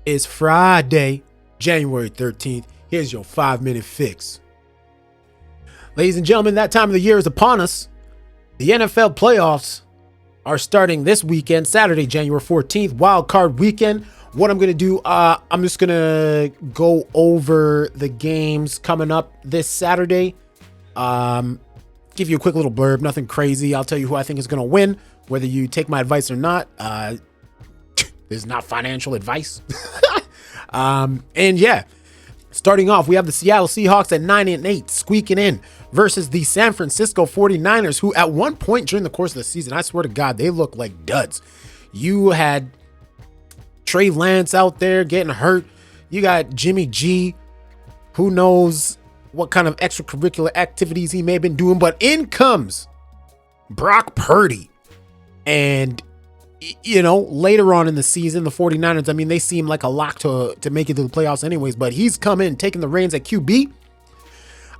It's Friday, January 13th. Here's your 5-minute fix. Ladies and gentlemen, that time of the year is upon us. The NFL playoffs are starting this weekend, Saturday, January 14th, Wildcard weekend. What I'm going to do, I'm just going to go over the games coming up this Saturday. Give you a quick little blurb, nothing crazy. I'll tell you who I think is going to win, whether you take my advice or not. This is not financial advice. And yeah, starting off, we have the Seattle Seahawks at 9-8, squeaking in versus the San Francisco 49ers, who at one point during the course of the season, I swear to God, they look like duds. You had Trey Lance out there getting hurt. You got Jimmy G. Who knows what kind of extracurricular activities he may have been doing, but in comes Brock Purdy. And you know, later on in the season, the 49ers, I mean, they seem like a lock to make it to the playoffs anyways, but he's come in, taking the reins at QB.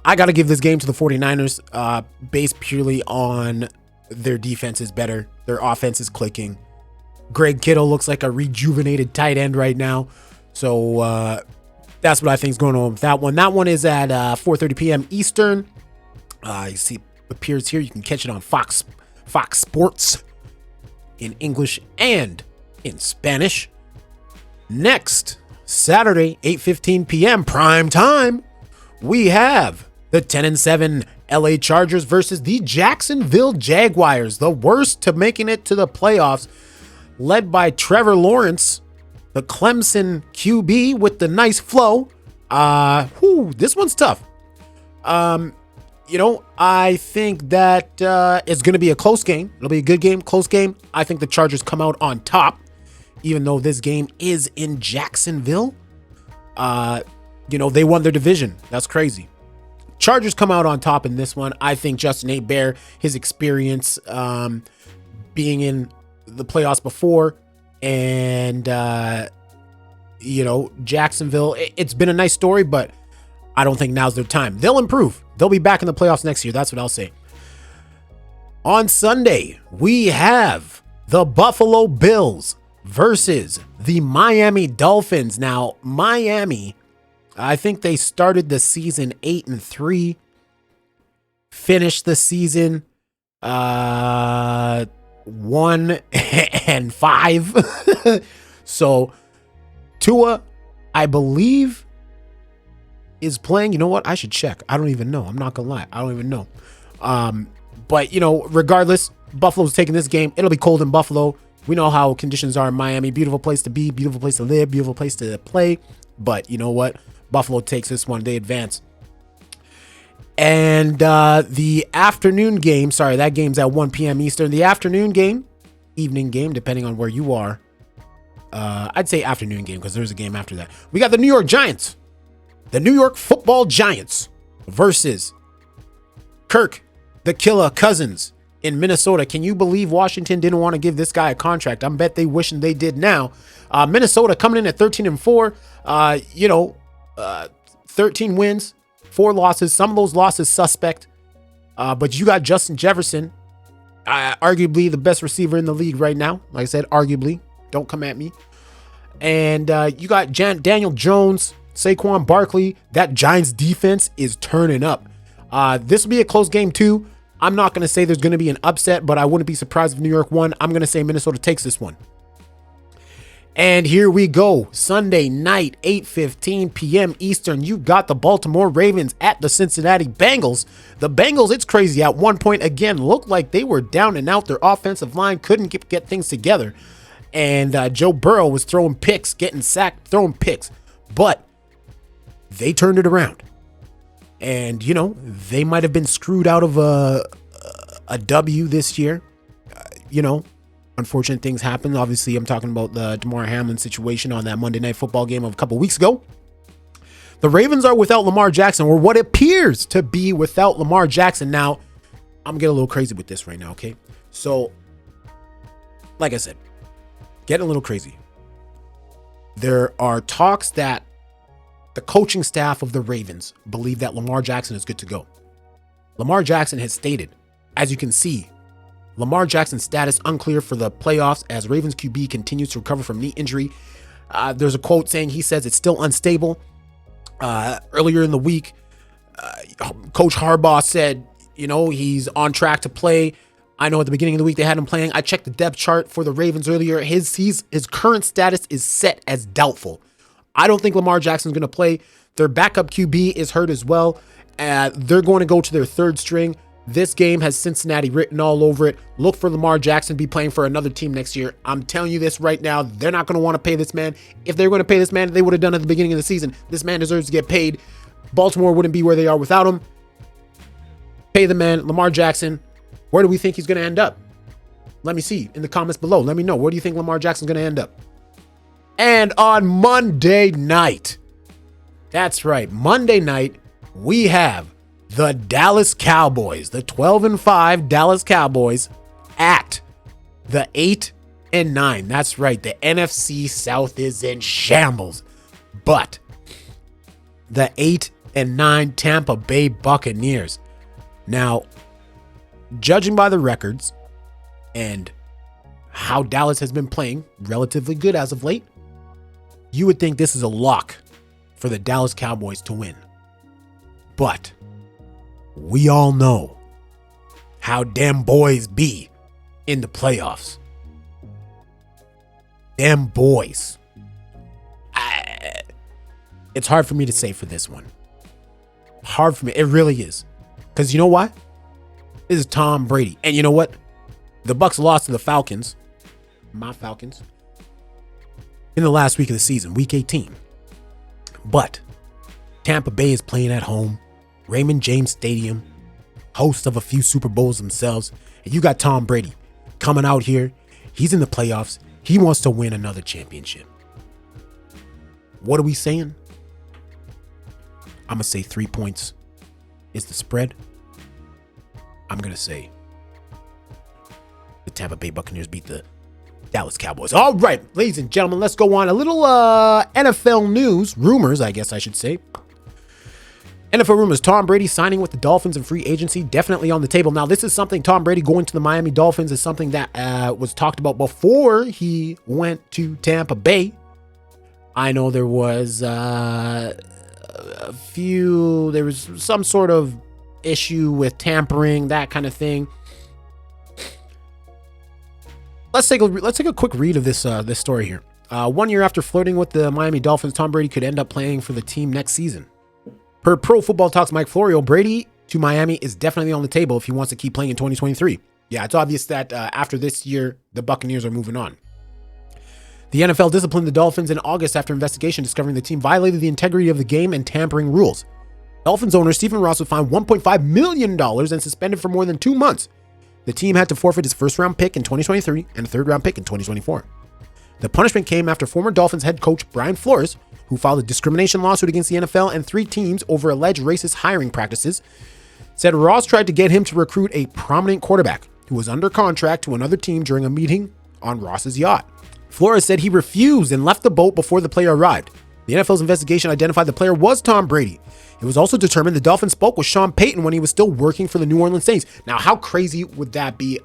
I got to give this game to the 49ers, based purely on their defense is better. Their offense is clicking. Greg Kittle looks like a rejuvenated tight end right now. So that's what I think is going on with that one. That one is at 4:30 p.m. Eastern. You see, it appears here. You can catch it on Fox Sports in English and in Spanish. Next, Saturday, 8:15 p.m. prime time, we have the 10-7 LA Chargers versus the Jacksonville Jaguars, the worst to making it to the playoffs, led by Trevor Lawrence, the Clemson QB with the nice flow. This one's tough. You know, I think that it's going to be a close game. It'll be a good game, close game. I think the Chargers come out on top, even though this game is in Jacksonville. You know, they won their division. That's crazy. Chargers come out on top in this one. I think Justin Herbert, his experience being in the playoffs before, and, you know, Jacksonville, it's been a nice story, but I don't think now's their time. They'll improve. They'll be back in the playoffs next year. That's what I'll say. On Sunday, we have the Buffalo Bills versus the Miami Dolphins. Now, Miami, I think they started the season 8-3, finished the season 1-5. So Tua, I believe, is playing. You know what? I should check. I don't even know. I'm not gonna lie. I don't even know. But you know, regardless, Buffalo's taking this game. It'll be cold in Buffalo. We know how conditions are in Miami. Beautiful place to be, beautiful place to live, beautiful place to play. But you know what? Buffalo takes this one. They advance. And the afternoon game, sorry, that game's at 1 p.m. Eastern. The afternoon game, evening game, depending on where you are. I'd say afternoon game because there's a game after that. We got the New York Giants. The New York Football Giants versus Kirk, the Killer Cousins in Minnesota. Can you believe Washington didn't want to give this guy a contract? I bet they wishing they did now. Minnesota coming in at 13-4. 13 wins, 4 losses. Some of those losses suspect. But you got Justin Jefferson, arguably the best receiver in the league right now. Like I said, arguably. Don't come at me. And you got Daniel Jones, Saquon Barkley. That Giants defense is turning up. This will be a close game too. I'm not going to say there's going to be an upset, but I wouldn't be surprised if New York won. I'm going to say Minnesota takes this one. And here we go. Sunday night, 8:15 p.m. Eastern. You got the Baltimore Ravens at the Cincinnati Bengals. The Bengals, it's crazy. At one point, again, looked like they were down and out. Their offensive line couldn't get things together. And Joe Burrow was throwing picks, getting sacked, throwing picks. But they turned it around. And, you know, they might have been screwed out of a W this year. You know, unfortunate things happen. Obviously, I'm talking about the Damar Hamlin situation on that Monday Night Football game of a couple weeks ago. The Ravens are without Lamar Jackson, or what appears to be without Lamar Jackson. Now, I'm getting a little crazy with this right now, okay? So, like I said, getting a little crazy. There are talks that the coaching staff of the Ravens believe that Lamar Jackson is good to go. Lamar Jackson has stated, as you can see, Lamar Jackson's status unclear for the playoffs as Ravens QB continues to recover from knee injury. There's a quote saying he says it's still unstable. Earlier in the week, Coach Harbaugh said, he's on track to play. I know at the beginning of the week they had him playing. I checked the depth chart for the Ravens earlier. His current status is set as doubtful. I don't think Lamar Jackson's going to play. Their backup QB is hurt as well. They're going to go to their third string. This game has Cincinnati written all over it. Look for Lamar Jackson to be playing for another team next year. I'm telling you this right now. They're not going to want to pay this man. If they were going to pay this man, they would have done it at the beginning of the season. This man deserves to get paid. Baltimore wouldn't be where they are without him. Pay the man, Lamar Jackson. Where do we think he's going to end up? Let me see in the comments below. Let me know. Where do you think Lamar Jackson's going to end up? And on Monday night, that's right, Monday night, we have the Dallas Cowboys, the 12-5 Dallas Cowboys at the 8-9. That's right, the NFC South is in shambles. But the 8-9 Tampa Bay Buccaneers. Now, judging by the records and how Dallas has been playing relatively good as of late, you would think this is a lock for the Dallas Cowboys to win. But we all know how them boys be in the playoffs. Them boys. It's hard for me to say for this one. Hard for me. It really is. Because you know why? This is Tom Brady. And you know what? The Bucs lost to the Falcons. My Falcons. In the last week of the season, week 18. But Tampa Bay is playing at home. Raymond James Stadium. Host of a few Super Bowls themselves. And you got Tom Brady coming out here. He's in the playoffs. He wants to win another championship. What are we saying? I'm going to say 3 points is the spread. I'm going to say the Tampa Bay Buccaneers beat the Dallas Cowboys. All right, ladies and gentlemen, let's go on. A little NFL news, rumors, I guess I should say. NFL rumors, Tom Brady signing with the Dolphins and free agency, definitely on the table. Now, this is something, Tom Brady going to the Miami Dolphins is something that was talked about before he went to Tampa Bay. I know there was there was some sort of issue with tampering, that kind of thing. Let's take a quick read of this story here. 1 year after flirting with the Miami Dolphins, Tom Brady could end up playing for the team next season. Per Pro Football Talk's Mike Florio, Brady to Miami is definitely on the table if he wants to keep playing in 2023. Yeah, it's obvious that after this year, the Buccaneers are moving on. The NFL disciplined the Dolphins in August after investigation discovering the team violated the integrity of the game and tampering rules. Dolphins owner Stephen Ross was fined $1.5 million and suspended for more than 2 months. The team had to forfeit its first-round pick in 2023 and a third-round pick in 2024. The punishment came after former Dolphins head coach Brian Flores, who filed a discrimination lawsuit against the NFL and 3 teams over alleged racist hiring practices, said Ross tried to get him to recruit a prominent quarterback who was under contract to another team during a meeting on Ross's yacht. Flores said he refused and left the boat before the player arrived. The NFL's investigation identified the player was Tom Brady. It was also determined the Dolphins spoke with Sean Payton when he was still working for the New Orleans Saints. Now, how crazy would that be?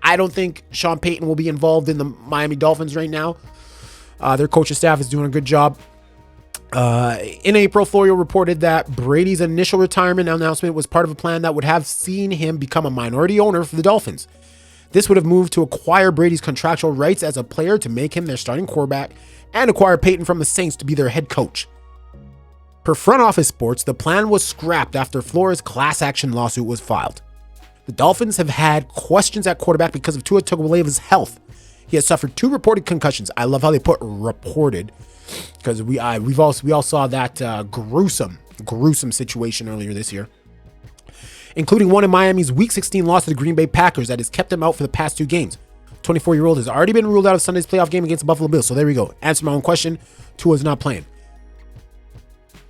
I don't think Sean Payton will be involved in the Miami Dolphins right now. Their coaching staff is doing a good job. In April, Florio reported that Brady's initial retirement announcement was part of a plan that would have seen him become a minority owner for the Dolphins. This would have moved to acquire Brady's contractual rights as a player to make him their starting quarterback and acquire Payton from the Saints to be their head coach. Per Front Office Sports, the plan was scrapped after Flores' class action lawsuit was filed. The Dolphins have had questions at quarterback because of Tua Tagovailoa's health. He has suffered 2 reported concussions. I love how they put reported, because we all saw that gruesome situation earlier this year, including one in Miami's Week 16 loss to the Green Bay Packers that has kept him out for the past 2 games. 24-year-old has already been ruled out of Sunday's playoff game against the Buffalo Bills. So there we go. Answer my own question. Tua's not playing.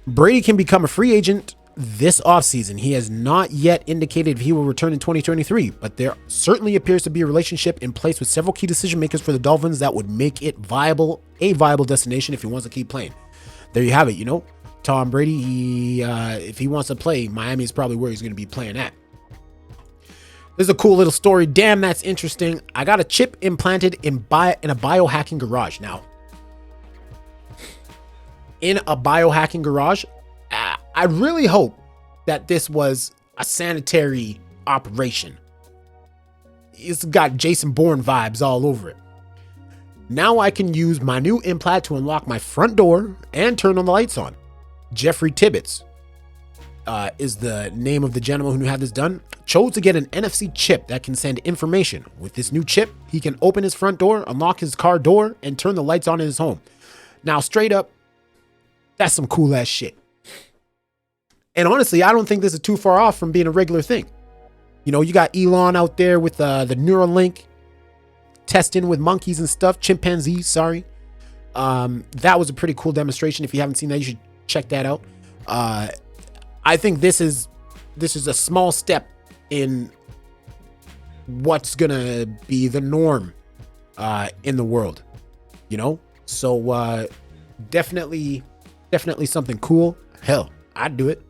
Brady can become a free agent this offseason. He has not yet indicated if he will return in 2023, but there certainly appears to be a relationship in place with several key decision makers for the Dolphins that would make it a viable destination if he wants to keep playing. There you have it. Tom Brady, if he wants to play, Miami is probably where he's going to be playing at. This is a cool little story. Damn, that's interesting. I got a chip implanted in a biohacking garage. Now, in a biohacking garage. I really hope that this was a sanitary operation. It's got Jason Bourne vibes all over it. Now I can use my new implant to unlock my front door and turn on the lights on. Jeffrey Tibbetts is the name of the gentleman who had this done. Chose to get an NFC chip that can send information. With this new chip, he can open his front door, unlock his car door, and turn the lights on in his home. Now, straight up, that's some cool ass shit. And honestly, I don't think this is too far off from being a regular thing. You know, you got Elon out there with the Neuralink testing with monkeys and stuff, chimpanzees, sorry. That was a pretty cool demonstration. If you haven't seen that, you should check that out. I think this is a small step in what's gonna be the norm in the world, you know? So definitely something cool. Hell, I'd do it.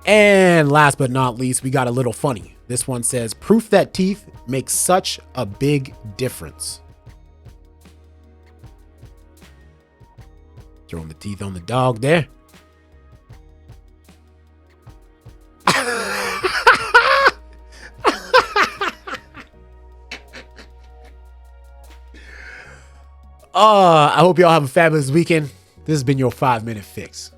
And last but not least, we got a little funny. This one says, proof that teeth make such a big difference. Throwing the teeth on the dog there. I hope y'all have a fabulous weekend. This has been your 5-minute fix.